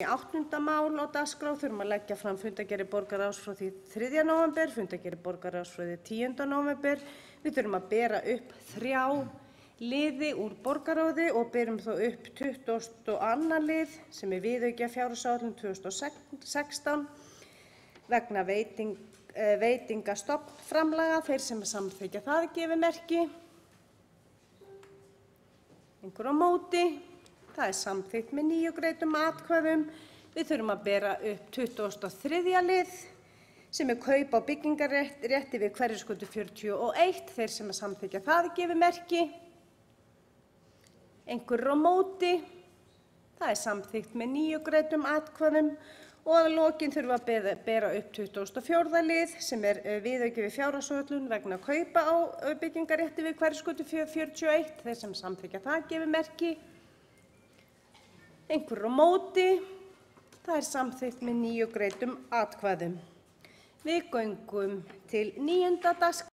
8. mál á dagskrá þurfum að leggja fram fundargerðir borgarráðs frá því 3. nóvember, fundargerðir borgarráðs frá því 10. nóvember. Við þurfum að bera upp 3 liði úr borgarráði og berum þá upp 22. lið sem viðauki af fjárhagsáætlun 2016 vegna veitinga stofnframlaga. Þeir sem samþykkja það gefi merki. Einhver á móti. Það samþykkt með 9 greiddum atkvæðum. Við þurfum að bera upp 23. lið sem kaup á byggingarrétti við Hverfisgötu 41. Þeir sem samþykkja það gefi merki. Einhver á móti. Það samþykkt með 9 greiddum atkvæðum. Og að lokin þurfum að bera upp 24. lið sem viðauki við fjárhagsáætlun vegna kaupa á byggingarrétti við Hverfisgötu 41. Þeir sem samþykkja það gefi merki. Einhver á móti. Það samþykkt með 9 greiddum atkvæðum. Við göngum til 9. dagskrár.